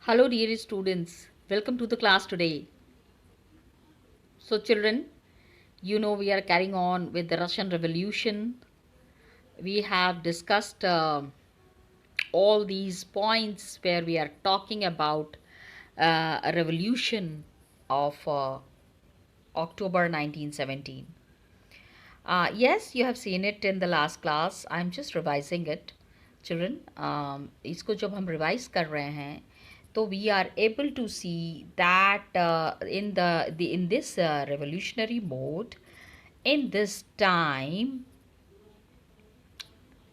Hello, dear students. Welcome to the class today. So, children, we are carrying on with the Russian Revolution. We have discussed all these points where we are talking about a revolution of October 1917. Yes, you have seen it in the last class. I'm just revising it. Children, इसको जब हम revise कर रहे हैं तो we are able to see that in this revolutionary mode, in this time,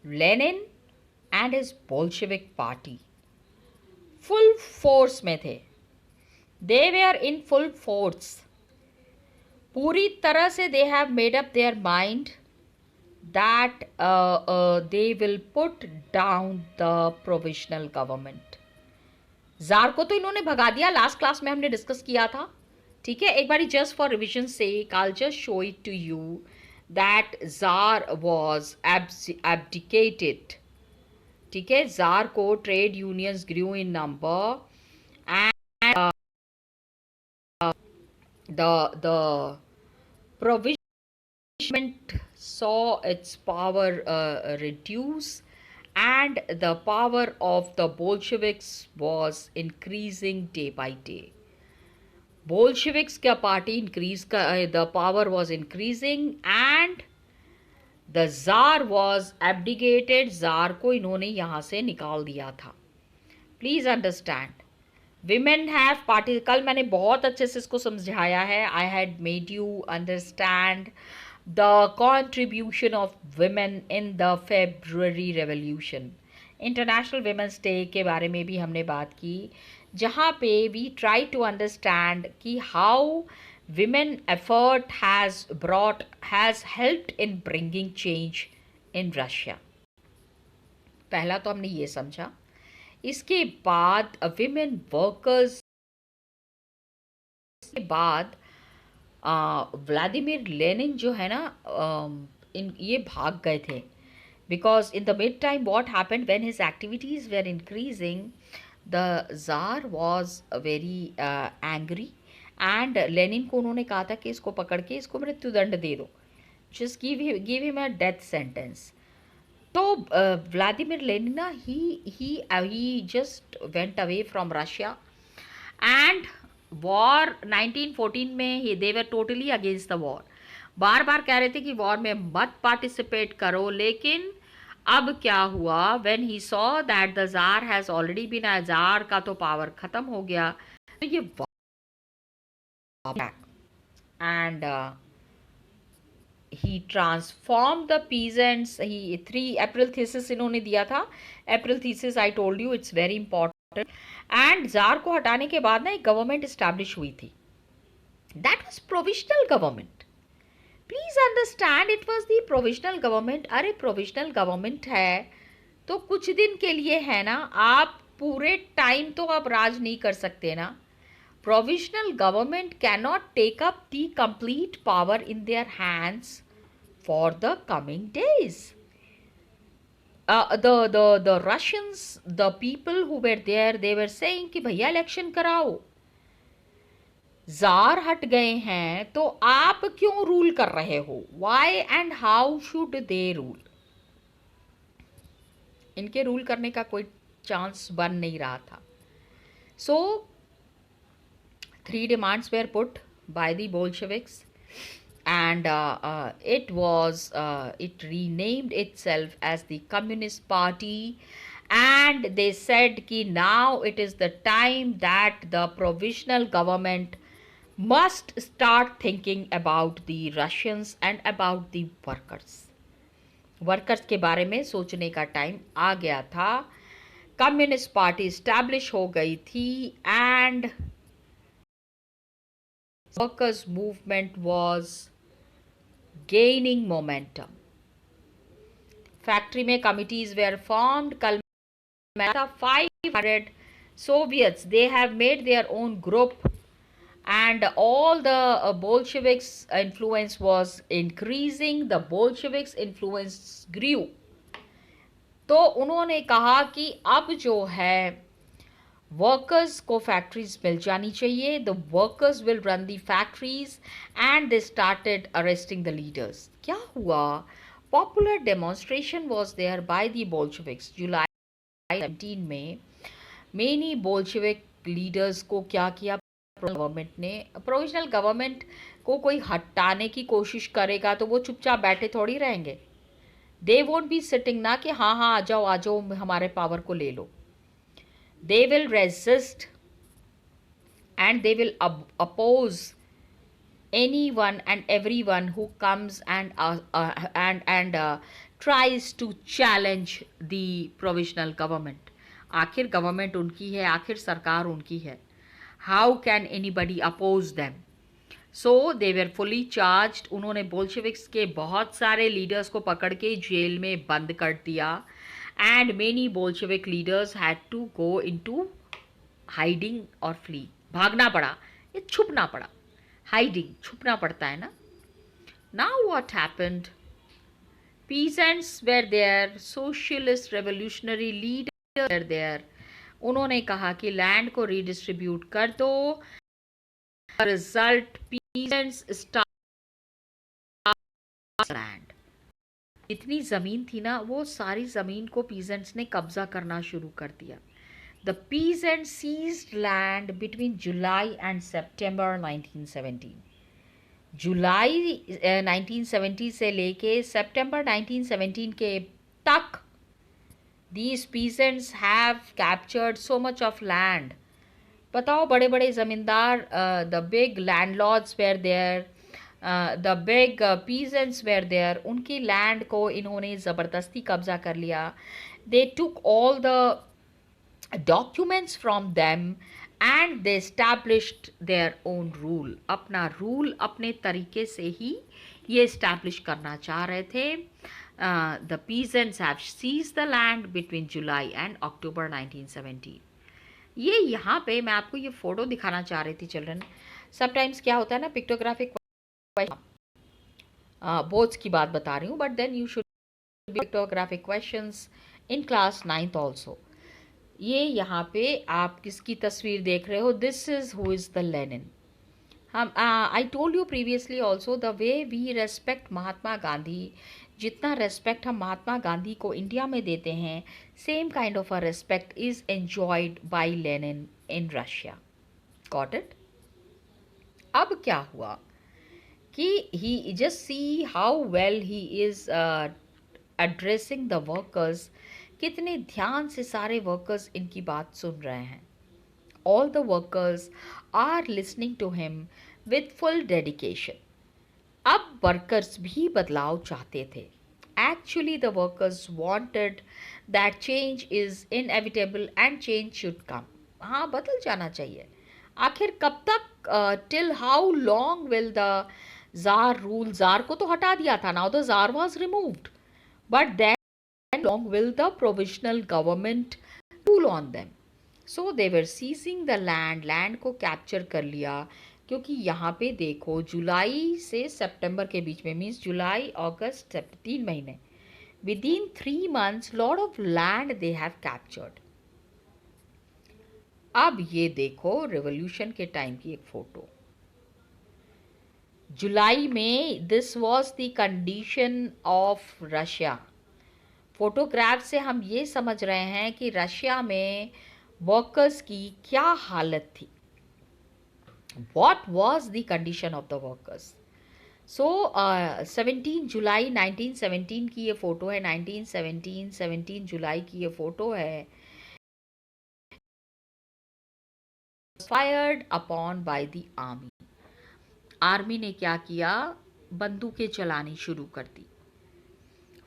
Lenin and his Bolshevik party full force में थे. They were in full force. पूरी तरह से they have made up their mind that they will put down the provisional government. Jar को तो इन्होंने भगा दिया. लास्ट क्लास में हमने डिस्कस किया था. ठीक है, एक बारी just for revision sake I will just show it to you that tsar was abdicated. ठीक है, जार को trade unions grew in number and the provision saw its power reduce, and the power of the Bolsheviks was increasing day by day. Bolsheviks का party the power was increasing and the Tsar was abdicated. Tsar को इन्होंने यहाँ से निकाल दिया था. Please understand. Women have party. कल मैंने बहुत अच्छे से इसको समझाया है. I had made you understand the contribution of women in the February Revolution. International Women's Day के बारे में भी हमने बात की, जहाँ पे we try to understand कि how women effort has helped in bringing change in Russia. पहला तो हमने ये समझा. इसके बाद विमेन वर्कर्स के बाद व्लादिमीर लेनिन जो है ना, ये भाग गए थे. Because in the mid time what happened when his activities were increasing, the jar was very angry and Lenin को उन्होंने कहा था कि इसको पकड़ के इसको मृत्युदंड दे दो, just give him a death sentence. तो व्लादिमीर लेनिन ना ही just went away from Russia and war 1914 में they were totally against the war. बार बार कह रहे थे कि वॉर में मत पार्टिसिपेट करो, लेकिन अब क्या हुआ, when he saw that the tsar has already been, tsar का तो पावर खत्म हो गया, तो ये and he transformed the peasants. He 3 April thesis इन्होंने दिया था. April thesis I told you it's very important. And jar को हटाने के बाद ना एक गवर्नमेंट इस्टेब्लिश हुई थी. That was provisional government. Please understand, it was the provisional government. अरे provisional government है तो कुछ दिन के लिए है ना, आप पूरे टाइम तो आप राज नहीं कर सकते ना. Provisional government cannot take up the complete power in their hands for the coming days. The Russians, the people who were there, they were saying कि भैया इलेक्शन कराओ, जार हट गए हैं तो आप क्यों रूल कर रहे हो, why and how should they rule. इनके रूल करने का कोई चांस बन नहीं रहा था. So 3 demands were put by the Bolsheviks, and it renamed itself as the Communist Party, and they said कि now it is the time that the provisional government must start thinking about the Russians and about the workers. Workers के बारे में सोचने का time आ गया था. Communist party establish हो गई थी and workers movement was gaining momentum. Factory में committees were formed. कल 500 Soviets, they have made their own group, and all the Bolsheviks influence was increasing. The Bolsheviks influence grew. तो उन्होंने कहा कि अब जो है वर्कर्स को फैक्ट्रीज मिल जानी चाहिए, the workers will run the factories, and they started arresting the leaders. क्या हुआ? Popular demonstration was there by the Bolsheviks. जुलाई 17 में मेनी बोल्शेविक लीडर्स को क्या किया गवर्नमेंट ने? प्रोविजनल गवर्नमेंट को कोई हटाने की कोशिश करेगा तो वो चुपचाप बैठे थोड़ी रहेंगे. दे वोंट बी सिटिंग ना कि हाँ हाँ आ जाओ हमारे पावर को ले लो. They will resist and they will oppose anyone and everyone who comes and tries to challenge the provisional government. आखिर गवर्नमेंट उनकी है, आखिर सरकार उनकी है. How can anybody oppose them? So they were fully charged. उन्होंने बोल्शेविक्स के बहुत सारे लीडर्स को पकड़ के जेल में बंद कर दिया. And many Bolshevik leaders had to go into hiding और फ्ली. भागना पड़ा, ये छुपना पड़ा. हाइडिंग, छुपना पड़ता है ना. Now what happened? Peasants were there, socialist revolutionary leader were there. उन्होंने कहा कि लैंड को रीडिस्ट्रीब्यूट कर दो. Result, peasants start land. इतनी ज़मीन थी ना, वो सारी ज़मीन को पीजेंट्स ने कब्जा करना शुरू कर दिया. The peasants seized land between July and September 1917. जुलाई 1970 से लेके सितंबर 1917 के तक these peasants have captured so much of land. बताओ, बड़े बड़े ज़मींदार, the big landlords were there, the big peasants were there, उनकी लैंड को इन्होंने ज़बरदस्ती कब्जा कर लिया. They took all the documents from them and they established their own rule. अपना रूल अपने तरीके से ही ये इस्टेब्लिश करना चाह रहे थे. The peasants have seized the land between July and October 1917. ये यहाँ पे मैं आपको ये फ़ोटो दिखाना चाह रही थी चिल्ड्रन. समटाइम्स क्या होता है ना, पिक्टोग्राफिक बोर्ड्स की बात बता रही हूँ, but then you should be pictographic questions in class 9th also. ये यहाँ पे आप किसकी तस्वीर देख रहे हो? This is who is the Lenin. हम I told you previously also, the way we respect Mahatma Gandhi, जितना रेस्पेक्ट हम महात्मा गांधी को इंडिया में देते हैं, same kind of a respect is enjoyed by Lenin in Russia. Got it? अब क्या हुआ कि he just see how well he is addressing the workers. कितने ध्यान से सारे वर्कर्स इनकी बात सुन रहे हैं. All the workers are listening to him with full dedication. अब वर्कर्स भी बदलाव चाहते थे. Actually, the workers wanted that change is inevitable and change should come. हाँ, बदल जाना चाहिए. आखिर कब तक? Till how long will the czar rule? czar को तो हटा दिया था. Now the czar was removed. But then how long will the provisional government rule on them? So they were seizing the land. Land को capture कर लिया. क्योंकि यहाँ पे देखो, जुलाई से सितंबर के बीच में, मीन्स जुलाई अगस्त 3 महीने, with in 3 months lot of land they have captured. अब ये देखो रेवोल्यूशन के टाइम की एक फोटो. जुलाई में this was the condition of Russia. Photograph से हम ये समझ रहे हैं कि रशिया में वर्कर्स की क्या हालत थी. What was the condition of the workers. So 17 जुलाई 1917 की ये फ़ोटो है. 17 जुलाई की ये फ़ोटो है. Fired upon by the army. Army ने क्या किया? बंदूकें चलानी शुरू कर दी.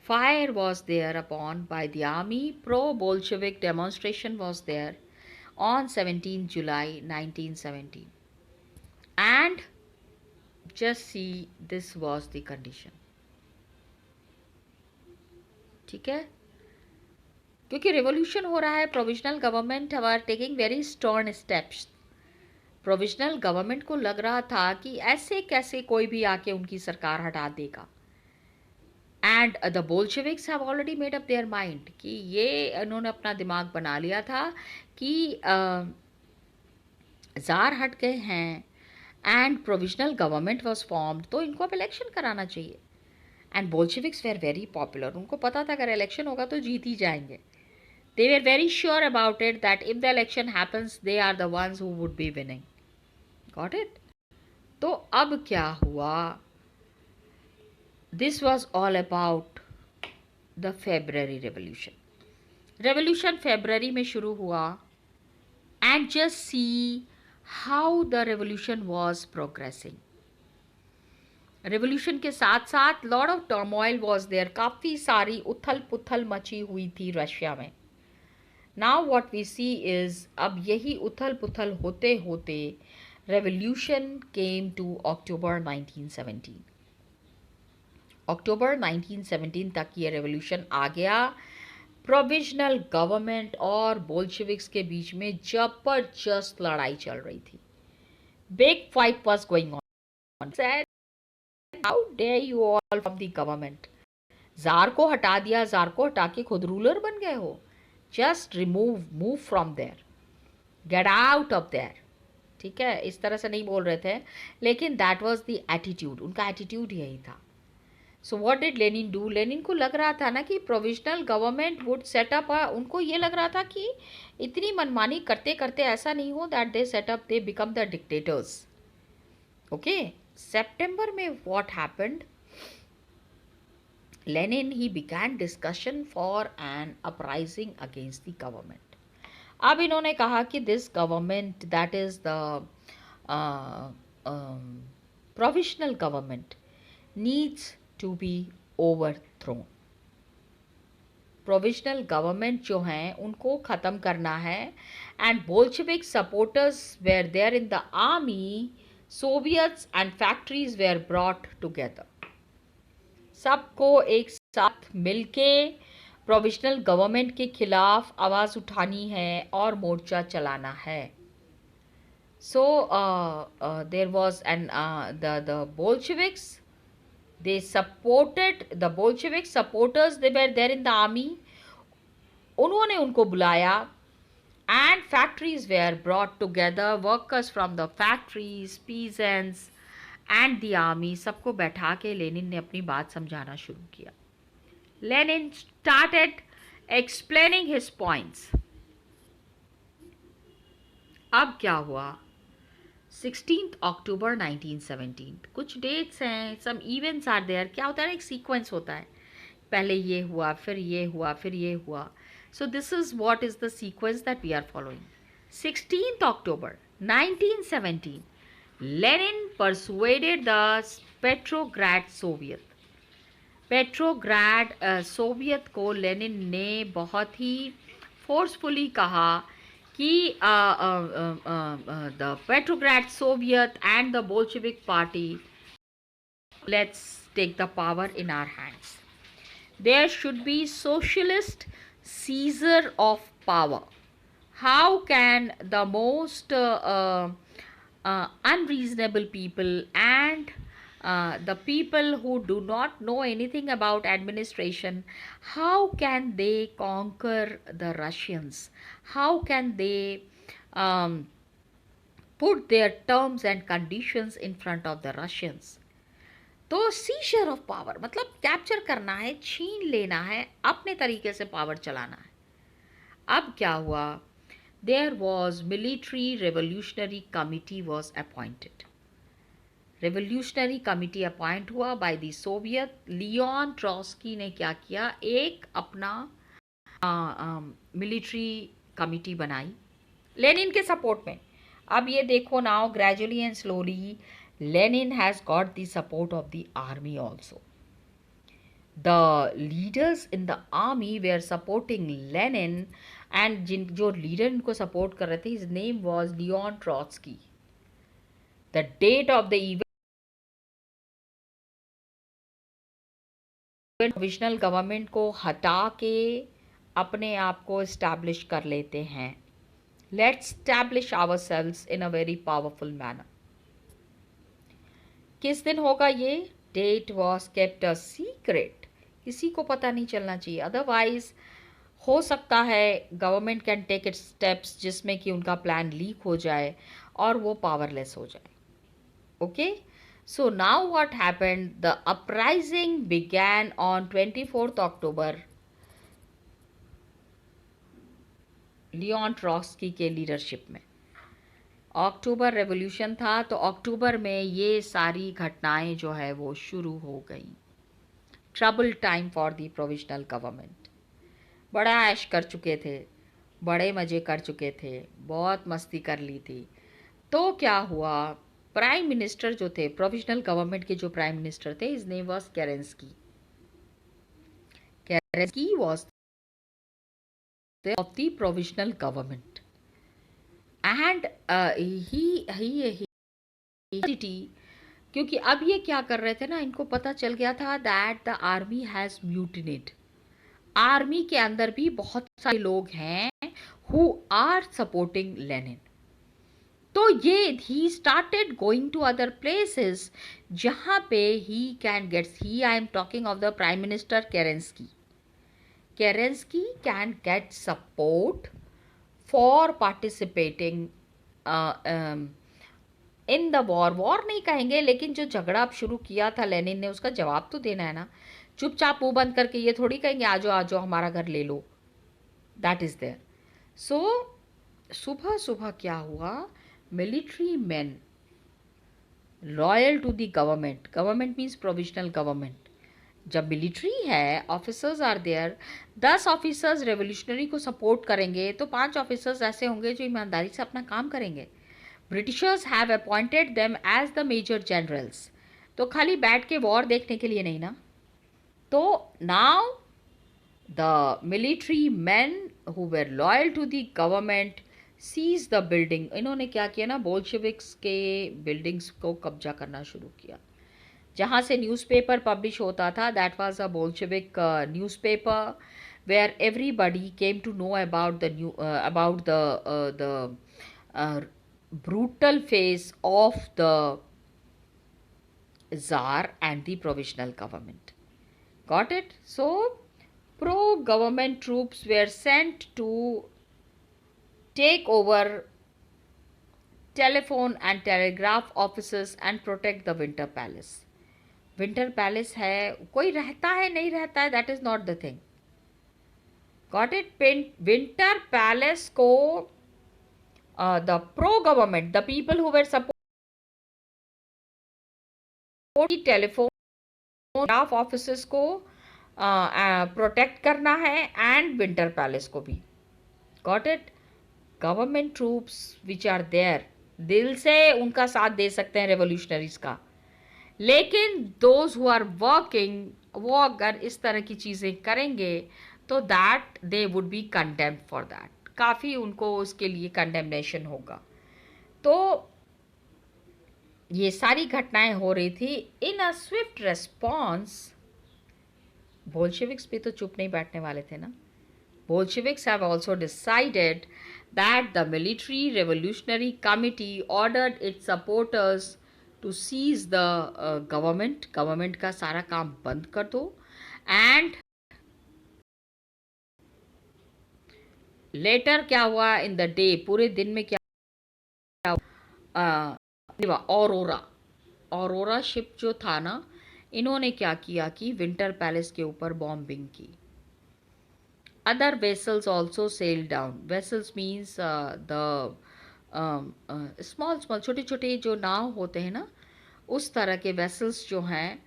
Fire was there upon by the army. Pro-Bolshevik demonstration was there on 17 July 1917. And just see, this was the condition. ठीक है? क्योंकि रिवोल्यूशन हो रहा है, provisional government are taking very stern steps. Provisional government को लग रहा था कि ऐसे कैसे कोई भी आके उनकी सरकार हटा देगा. And the Bolsheviks have already made up their mind कि ये इन्होंने अपना दिमाग बना लिया था कि ज़ार हट गए हैं and provisional government was formed, तो इनको अब इलेक्शन कराना चाहिए. And Bolsheviks were very popular. उनको पता था अगर इलेक्शन होगा तो जीत ही जाएंगे. They were very sure about it that if the election happens, they are the ones who would be winning. Got it? तो अब क्या हुआ? This was all about the February Revolution. Revolution February में शुरू हुआ. And just see how the revolution was progressing. Revolution के साथ साथ lot of turmoil was there. काफ़ी सारी उथल पुथल मची हुई थी रशिया में. Now what we see is, अब यही उथल पुथल होते होते रेवोल्यूशन केम टू अक्टूबर 1917. अक्टूबर 1917 तक ये रेवोल्यूशन आ गया. प्रोविजनल गवर्नमेंट और बोल्शेविक्स के बीच में जबरदस्त लड़ाई चल रही थी. Big fight was going on. Said how dare you all from the government. Tsar को हटा दिया, जार को हटा के खुद रूलर बन गए हो. Just move from there, get out of there. ठीक है, इस तरह से नहीं बोल रहे थे, लेकिन दैट वॉज द एटीट्यूड. उनका एटीट्यूड यही था. So what did Lenin do? Lenin को लग रहा था ना कि प्रोविजनल गवर्नमेंट वुड सेटअप. उनको ये लग रहा था कि इतनी मनमानी करते करते ऐसा नहीं हो that they setup, they become the dictators. Okay, सितंबर में what happened? Lenin, he began discussion for an uprising against the government. अब इन्होंने कहा कि this government, that is the provisional government, needs to be overthrown. Provisional government जो हैं उनको ख़त्म करना है. And Bolshevik supporters were there in the army, Soviets and factories were brought together. सबको एक साथ मिलके प्रोविजनल गवर्नमेंट के खिलाफ आवाज़ उठानी है और मोर्चा चलाना है. So there was an the Bolsheviks, they supported the Bolshevik supporters, they were there in the army. उन्होंने उनको बुलाया and factories were brought together, workers from the factories, peasants and the army, सबको बैठा के लेनिन ने अपनी बात समझाना शुरू किया. Lenin started explaining his points. अब क्या हुआ? 16th October 1917. कुछ डेट्स हैं, सम इवेंट्स आर देयर. क्या होता है ना, एक सीक्वेंस होता है, पहले ये हुआ, फिर ये हुआ, फिर ये हुआ. So this is what is the sequence that we are following. 16th October 1917, Lenin persuaded the Petrograd Soviet. Petrograd Soviet को लेनिन ने बहुत ही फोर्सफुली कहा कि the Petrograd Soviet and the Bolshevik party, let's take the power in our hands. There should be socialist seizure of power. How can the most unreasonable people and the people who do not know anything about administration, how can they conquer the Russians? How can they put their terms and conditions in front of the Russians? तो scissor of power मतलब capture करना है, छीन लेना है, अपने तरीके से पावर चलाना है. अब क्या हुआ? There was military revolutionary committee was appointed. Revolutionary committee appoint हुआ by the Soviet. Leon Trotsky ने क्या किया, एक अपना मिलिट्री कमिटी बनाई लेनिन के सपोर्ट में. अब ये देखो now, gradually and slowly Lenin has got the support of the army also. The leaders in the army were supporting Lenin and जो लीडर इनको सपोर्ट कर रहे थे, his name was Leon Trotsky. The date of the event, provisional government को हटा के अपने आप को इस्टेब्लिश कर लेते हैं. Let's establish ourselves in a very powerful manner. किस दिन होगा ये? Date was kept a secret. किसी को पता नहीं चलना चाहिए, अदरवाइज हो सकता है government can take its steps जिसमें कि उनका प्लान लीक हो जाए और वो पावरलेस हो जाए. Okay, so now what happened, the uprising began on 24th October Leon Trotsky के लीडरशिप में. अक्टूबर रेवोल्यूशन था, तो अक्टूबर में ये सारी घटनाएं जो है वो शुरू हो गई. Trouble time for the provisional government. बड़ा ऐश कर चुके थे, बड़े मज़े कर चुके थे, बहुत मस्ती कर ली थी. तो क्या हुआ, प्राइम मिनिस्टर जो थे, प्रोविजनल गवर्नमेंट के जो प्राइम मिनिस्टर थे, his name was Kerensky. Kerensky was of the provisional government and he क्योंकि अब ये क्या कर रहे थे ना, इनको पता चल गया था that the army has mutinied. Army के अंदर भी बहुत सारे लोग हैं हु आर सपोर्टिंग लेनिन. तो ये he started going to other places जहाँ पे he can gets, he I am talking of the prime minister Kerensky. Kerensky can get support for participating in the war नहीं कहेंगे, लेकिन जो झगड़ा अब शुरू किया था लेनिन ने, उसका जवाब तो देना है ना. चुपचाप मुंह बंद करके ये थोड़ी कहेंगे आ जाओ हमारा घर ले लो. That is there. सो सुबह सुबह क्या हुआ, military man loyal to the government, government means provisional government. जब मिलिट्री है, officers are there, 10 officers revolutionary को सपोर्ट करेंगे तो 5 ऑफिसर्स ऐसे होंगे जो ईमानदारी से अपना काम करेंगे. Britishers have appointed them as the major generals. तो खाली बैठ के वॉर देखने के लिए नहीं ना. तो now the military man who were loyal to the government seize the building. इन्होंने क्या किया ना, बोल्शेविक्स के बिल्डिंग्स को कब्जा करना शुरू किया. जहाँ से न्यूज़पेपर पब्लिश होता था, that was a Bolshevik newspaper where everybody came to know about the brutal phase of the Tsar and the provisional government. Got it? So, pro-government troops were sent to take over telephone and telegraph offices and protect the Winter Palace. Winter Palace है, कोई रहता है नहीं रहता है, that is not the thing. Got it? Winter Palace को the pro-government, the people who were supporting telephone graph officers को protect करना है एंड विंटर पैलेस को भी. Got it? Government troops which are there दिल से उनका साथ दे सकते हैं रेवोल्यूशनरीज का, लेकिन दोज हु आर वर्किंग, वो अगर इस तरह की चीज़ें करेंगे तो that they would B condemned for that. काफ़ी उनको उसके लिए कंडेमनेशन होगा. तो ये सारी घटनाएं हो रही थी. In a swift response, Bolsheviks भी तो चुप नहीं बैठने वाले थे ना. Bolsheviks have also decided that the military revolutionary committee ordered its supporters to seize the government. Government का सारा काम बंद कर दो. एंड लेटर क्या हुआ इन द डे, पूरे दिन में क्या हुआ, औरोरा शिप जो था ना, इन्होंने क्या किया कि विंटर पैलेस के ऊपर बॉम्बिंग की. Other vessels also sail down. Vessels means the small छोटे छोटे जो नाव होते हैं ना, उस तरह के वेसल्स जो हैं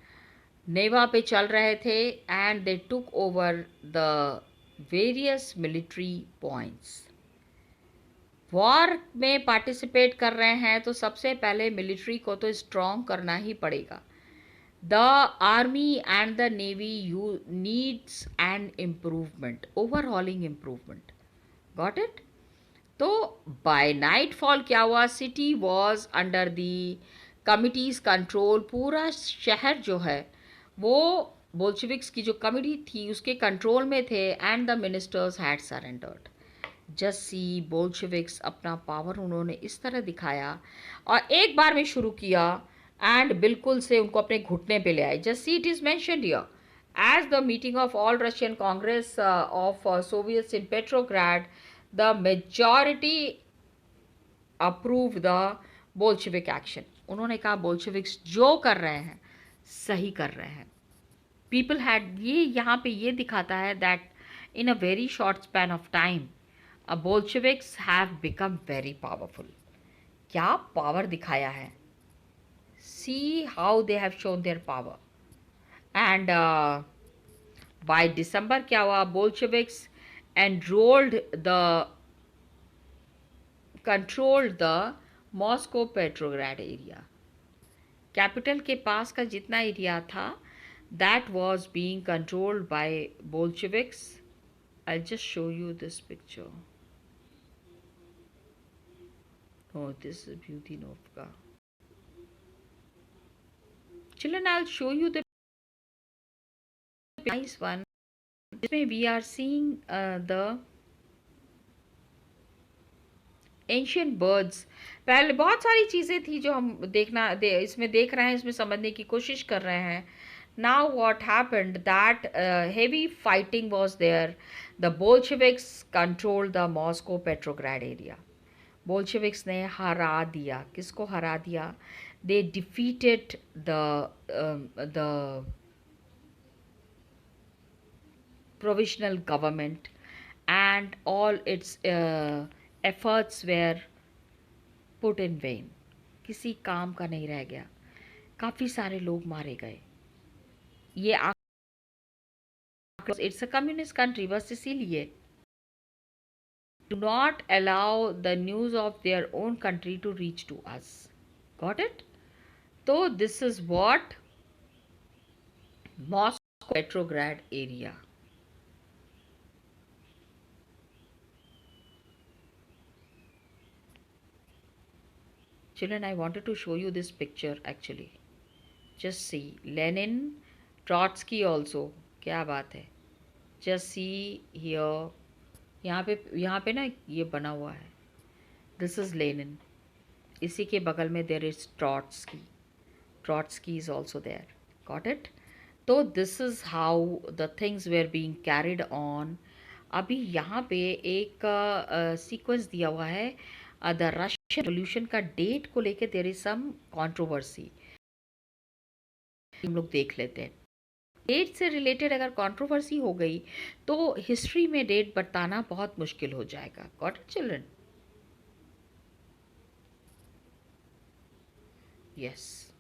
नेवा पे चल रहे थे. And they took over the various military points. War में पार्टिसिपेट कर रहे हैं तो सबसे पहले मिलिट्री को तो स्ट्रॉन्ग करना ही पड़ेगा. The army and the navy you needs an improvement, overhauling improvement. Got it? तो बाय नाइट फॉल क्या हुआ, city was under the committees control. पूरा शहर जो है वो बोल्शेविक्स की जो कमिटी थी उसके कंट्रोल में थे. And the ministers had surrendered. Jassi Bolsheviks अपना पावर उन्होंने इस तरह दिखाया और एक बार में शुरू किया एंड बिल्कुल से उनको अपने घुटने पे ले आए. Jassi it is mentioned here As the meeting of All Russian Congress of Soviets in Petrograd, the majority approved the Bolshevik action. उन्होंने कहा बोल्शेविक्स जो कर रहे हैं सही कर रहे हैं. People had, ये यहाँ पे ये दिखाता है that in a very short span of time Bolsheviks have become very powerful. क्या पावर दिखाया है. See how they have shown their power. And by December क्या हुआ, Bolsheviks enrolled the controlled the Moscow Petrograd area. Capital के पास का जितना area था that was being controlled by Bolsheviks. I'll just show you this picture. Oh, this is Byudinovka. Children, I'll show you the nice one. इसमें we are seeing the ancient birds. पहले बहुत सारी चीज़ें थी जो हम इसमें देख रहे हैं, इसमें समझने की कोशिश कर रहे हैं. Now what happened that heavy fighting was there. The Bolsheviks control the Moscow Petrograd area. Bolsheviks ने हरा दिया. किसको हरा दिया? They defeated the provisional government and all its efforts were put in vain. किसी काम का नहीं रह गया. काफ़ी सारे लोग मारे गए. ये इट्स अ कम्युनिस्ट कंट्री, बस इसीलिए do not allow the news of their own country to reach to us. Got it? So this is what Moscow Petrograd area. Children, I wanted to show you this picture actually. Just see. Lenin, Trotsky also. क्या बात है. Just see here. यहाँ पे ना ये बना हुआ है. This is Lenin. इसी के बगल में there is Trotsky. Trotsky is also there. Got it? तो this is how the things were being carried on. अभी यहाँ पे एक सीक्वेंस दिया हुआ है. द रशियन रेवोल्यूशन का डेट को लेके देयर इज सम कंट्रोवर्सी. हम लोग देख लेते हैं. डेट से रिलेटेड अगर कंट्रोवर्सी हो गई तो हिस्ट्री में डेट बताना बहुत मुश्किल हो जाएगा. Got it children? Yes.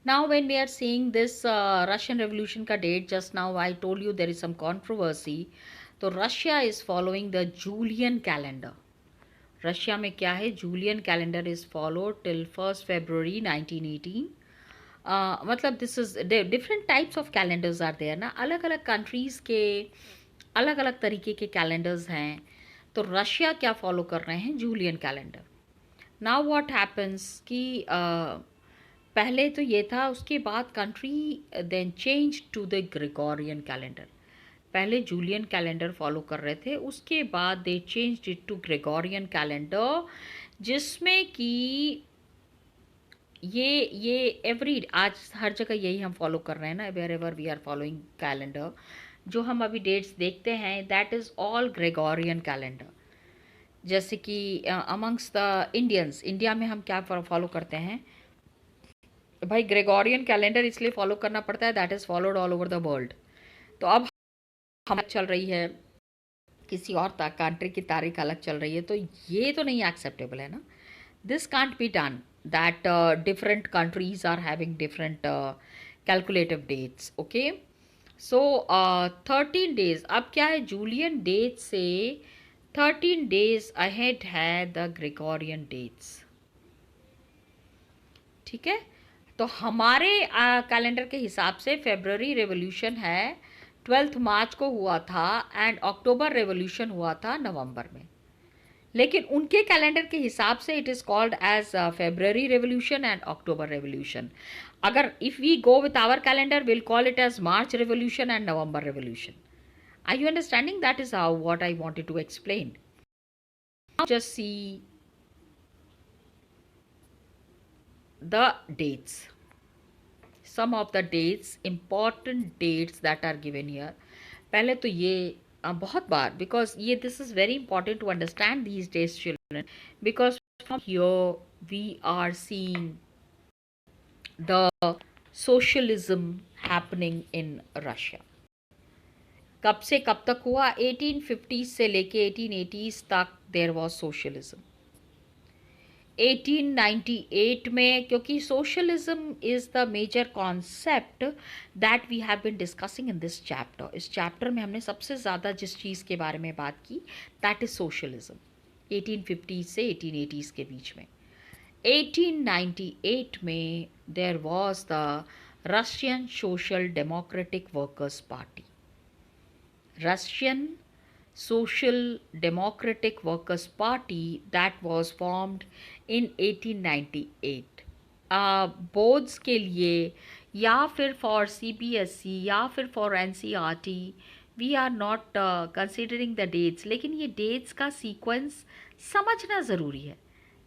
Now when we are seeing this Russian revolution ka date, just now I told you there is some controversy. तो Russia is following the Julian calendar. Russia में क्या है? Julian calendar is followed till 1 February 1918. मतलब this is different types of calendars are there ना. अलग अलग countries के अलग अलग तरीके के कैलेंडर्स हैं. तो रशिया क्या फॉलो कर रहे हैं? Julian calendar. Now what happens कि पहले तो ये था, उसके बाद country then change to the Gregorian calendar. पहले जूलियन कैलेंडर फॉलो कर रहे थे, उसके बाद they changed it to Gregorian calendar, जिसमें कि ये एवरी आज हर जगह यही हम फॉलो कर रहे हैं ना. Wherever we are following calendar, जो हम अभी डेट्स देखते हैं that is all Gregorian calendar. जैसे कि अमंग्स द इंडियंस, इंडिया में हम क्या फॉलो करते हैं भाई? ग्रेगोरियन कैलेंडर इसलिए फॉलो करना पड़ता है, that is followed all over the world. तो अब हम चल रही है, किसी और कंट्री की तारीख अलग चल रही है, तो ये तो नहीं एक्सेप्टेबल है ना. This can't be done that different countries are having different calculative dates. Okay. So 13 days. अब क्या है? जूलियन डेट से 13 डेज अहेड है द ग्रेगोरियन डेट्स. ठीक है. तो हमारे कैलेंडर के हिसाब से फेब्रुअरी रेवोल्यूशन है 12 मार्च को हुआ था एंड अक्टूबर रेवोल्यूशन हुआ था नवंबर में. लेकिन उनके कैलेंडर के हिसाब से it is called as February revolution and October revolution. अगर if we go with our calendar will call it as March revolution and November revolution. Are you understanding? That is how what I wanted to explain. Just see the dates. some of the dates, important dates that are given here. पहले तो ये बहुत बार, because ये this is very important to understand these days, children, because from here we are seeing the socialism happening in Russia. कब से कब तक हुआ? 1850 से लेके 1880s तक देयर वाज सोशलिज्म. 1898 में, क्योंकि socialism is the major concept that we have been discussing in this chapter. इस चैप्टर में हमने सबसे ज़्यादा जिस चीज़ के बारे में बात की, दैट इज सोशलिज्म. 1850 से 1880s के बीच में. 1898 में there was the Russian Social Democratic Workers Party. Russian Social Democratic Workers Party that was formed in 1898. Boards के लिए या फिर फॉर CBSE या फिर for NCERT we are not considering the dates, लेकिन ये डेट्स का सीक्वेंस समझना ज़रूरी है,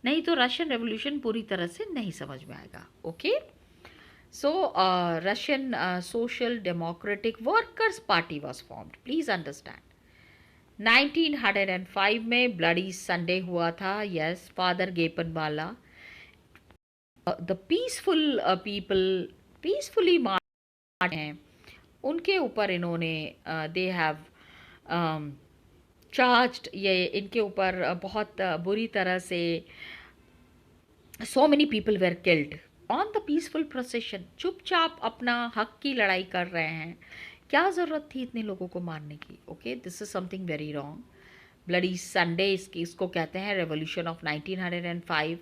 नहीं तो रशियन रेवोल्यूशन पूरी तरह से नहीं समझ में आएगा. Okay, So, Russian Social Democratic Workers Party was formed. Please understand. 1905 में ब्लडी संडे हुआ था. Yes, Father Gepanwala. The peaceful people peacefully march हैं. उनके ऊपर इन्होंने they have charged, ये इनके ऊपर बहुत बुरी तरह से so many people were killed on the peaceful procession. चुपचाप अपना हक की लड़ाई कर रहे हैं. क्या ज़रूरत थी इतने लोगों को मारने की? Okay, this is something very wrong. Bloody Sunday इसको कहते हैं रेवोल्यूशन ऑफ 1905.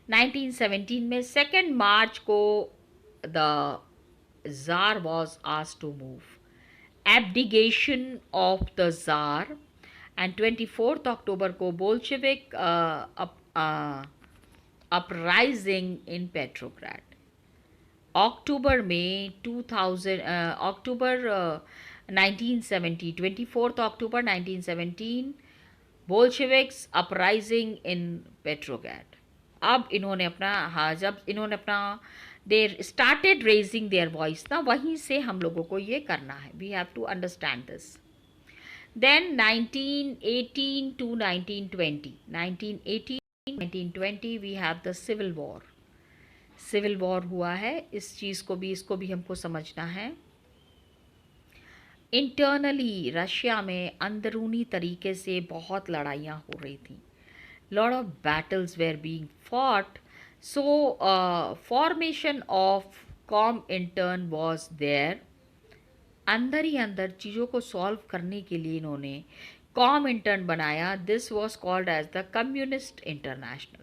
1917 में 2 मार्च को the jar was asked to move. Abdication of the czar. And 24 अक्टूबर को बोल्शेविक uprising in Petrograd. अक्टूबर में 1970, 24 अक्टूबर 1917, बोल्शेविक्स अपराइजिंग इन पेट्रोग्राड. अब इन्होंने अपना, हाँ, जब इन्होंने अपना their started raising their voice ना, वहीं से हम लोगों को ये करना है. We have to understand this. Then 1918 to 1920, 1920 we have the civil war. Civil war हुआ है. इस चीज़ को भी, इसको भी हमको समझना है. इंटरनली रशिया में अंदरूनी तरीके से बहुत लड़ाइयाँ हो रही थी. Lot of battles were being fought. So formation of Comintern was there. अंदर ही अंदर चीज़ों को सॉल्व करने के लिए इन्होंने कॉम इंटर्न बनाया. This was called as the Communist International.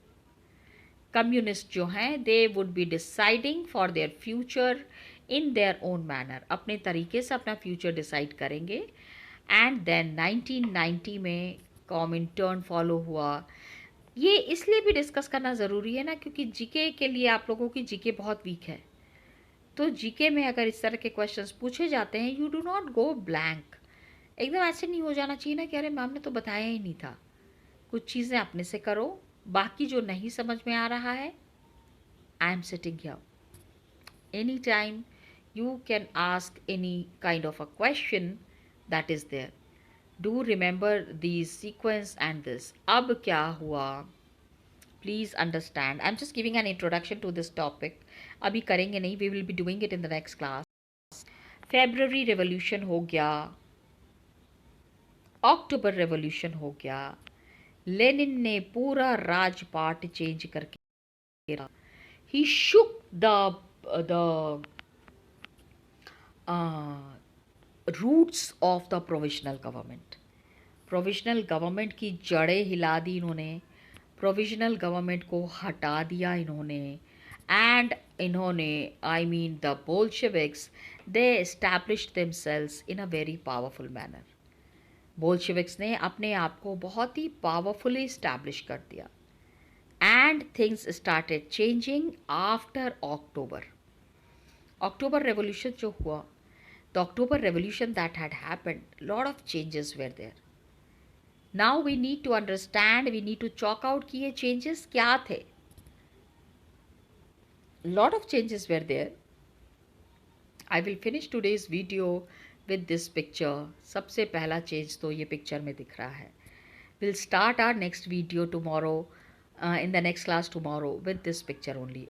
Communist जो हैं, they would be deciding for their future in their own manner. अपने तरीके से अपना फ्यूचर डिसाइड करेंगे. एंड देन 1990 में कॉम इंटर्न फॉलो हुआ. ये इसलिए भी डिस्कस करना ज़रूरी है ना, क्योंकि जीके के लिए आप लोगों की जीके बहुत वीक है. तो जीके में अगर इस तरह के क्वेश्चंस पूछे जाते हैं, you do not go blank. एकदम ऐसे नहीं हो जाना चाहिए ना कि अरे मैम ने तो बताया ही नहीं था. कुछ चीज़ें अपने से करो. बाकी जो नहीं समझ में आ रहा है, I am sitting here. Any time you can ask any kind of a question that is there. Do remember these sequence and this. अब क्या हुआ, please understand. I am just giving an introduction to this topic. अभी करेंगे नहीं, we will be doing it in the next class. February revolution हो गया. अक्टूबर revolution हो गया. लेनिन ने पूरा राजपाट चेंज करके, he shook the roots of the provisional government. Provisional government की जड़ें हिला दी इन्होंने. प्रोविजनल गवर्नमेंट को हटा दिया इन्होंने. एंड इन्होंने, I mean the Bolsheviks, they established themselves in a very powerful manner. Bolsheviks ने अपने आप को बहुत ही पावरफुली इस्टेब्लिश कर दिया. And things started changing after October. October revolution जो हुआ, the October revolution that had happened, lot of changes were there. Now we need to understand, we need to chalk out कि ये changes क्या थे. Lot of changes were there. I will finish today's video with this picture. सबसे पहला change तो ये picture में दिख रहा है। Will start our next video tomorrow, in the next class tomorrow with this picture only.